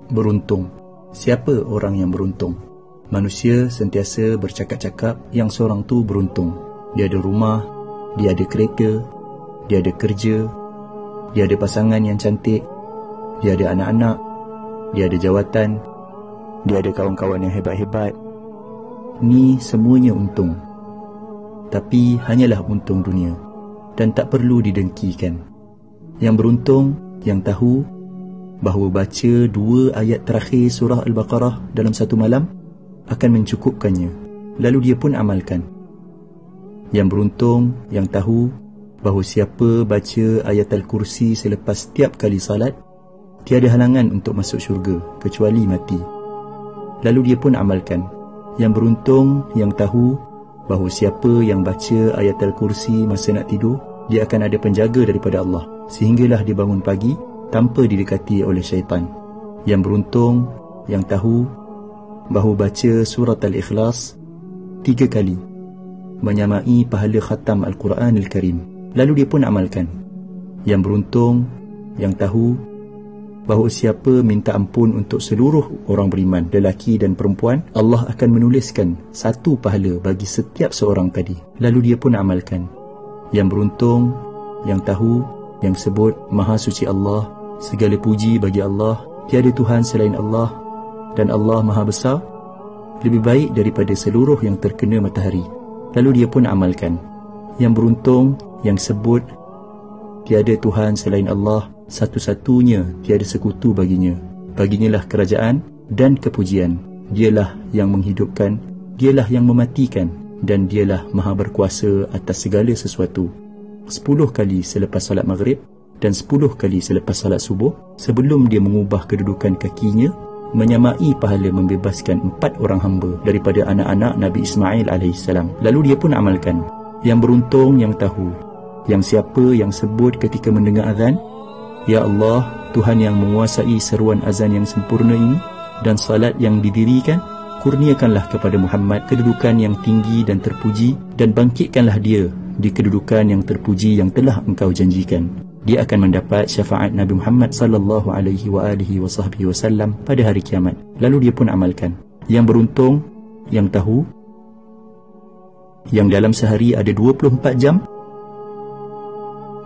Beruntung. Siapa orang yang beruntung? Manusia sentiasa bercakap-cakap yang seorang tu beruntung. Dia ada rumah, dia ada kereta, dia ada kerja, dia ada pasangan yang cantik, dia ada anak-anak, dia ada jawatan, dia ada kawan-kawan yang hebat-hebat. Ni semuanya untung. Tapi hanyalah untung dunia dan tak perlu didengkikan. Yang beruntung yang tahu bahawa baca 2 ayat terakhir surah Al-Baqarah dalam satu malam akan mencukupkannya, lalu dia pun amalkan. Yang beruntung yang tahu bahawa siapa baca ayat Al-Kursi selepas setiap kali salat, tiada halangan untuk masuk syurga kecuali mati, lalu dia pun amalkan. Yang beruntung yang tahu bahawa siapa yang baca ayat Al-Kursi masa nak tidur, dia akan ada penjaga daripada Allah sehinggalah dia bangun pagi tanpa didekati oleh syaitan. Yang beruntung yang tahu bahawa baca surat Al-Ikhlas 3 kali menyamai pahala khatam Al-Quran Al-Karim, lalu dia pun amalkan. Yang beruntung yang tahu bahawa siapa minta ampun untuk seluruh orang beriman, lelaki dan perempuan, Allah akan menuliskan 1 pahala bagi setiap seorang tadi, lalu dia pun amalkan. Yang beruntung yang tahu, yang sebut Maha Suci Allah, segala puji bagi Allah, tiada Tuhan selain Allah, dan Allah Maha Besar, lebih baik daripada seluruh yang terkena matahari, lalu dia pun amalkan. Yang beruntung yang sebut tiada Tuhan selain Allah, satu-satunya, tiada sekutu baginya. Baginya lah kerajaan dan kepujian. Dialah yang menghidupkan, dialah yang mematikan, dan dialah Maha berkuasa atas segala sesuatu. 10 kali selepas salat maghrib dan 10 kali selepas salat subuh, sebelum dia mengubah kedudukan kakinya, menyamai pahala membebaskan 4 orang hamba daripada anak-anak Nabi Ismail AS. Lalu dia pun amalkan. Yang beruntung yang tahu, yang siapa yang sebut ketika mendengar azan, Ya Allah, Tuhan yang menguasai seruan azan yang sempurna ini dan salat yang didirikan, kurniakanlah kepada Muhammad kedudukan yang tinggi dan terpuji, dan bangkitkanlah dia di kedudukan yang terpuji yang telah engkau janjikan. Dia akan mendapat syafaat Nabi Muhammad sallallahu alaihi wasallam pada hari kiamat. Lalu dia pun amalkan. Yang beruntung yang tahu, yang dalam sehari ada 24 jam,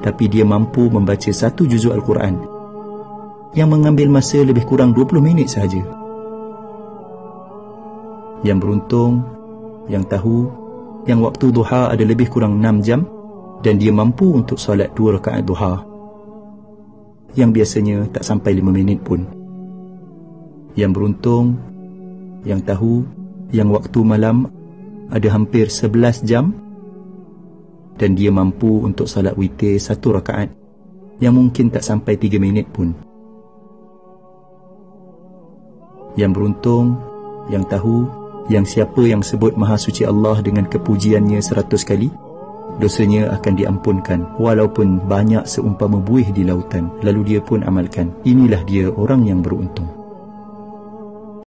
tapi dia mampu membaca 1 juzuk Al-Quran yang mengambil masa lebih kurang 20 minit sahaja. Yang beruntung yang tahu, yang waktu duha ada lebih kurang 6 jam dan dia mampu untuk solat 2 rakaat duha yang biasanya tak sampai 5 minit pun. Yang beruntung yang tahu, yang waktu malam ada hampir 11 jam dan dia mampu untuk salat witir 1 rakaat yang mungkin tak sampai 3 minit pun. Yang beruntung yang tahu, yang siapa yang sebut Maha Suci Allah dengan kepujiannya 100 kali, dosanya akan diampunkan walaupun banyak seumpama buih di lautan, lalu dia pun amalkan. Inilah dia orang yang beruntung.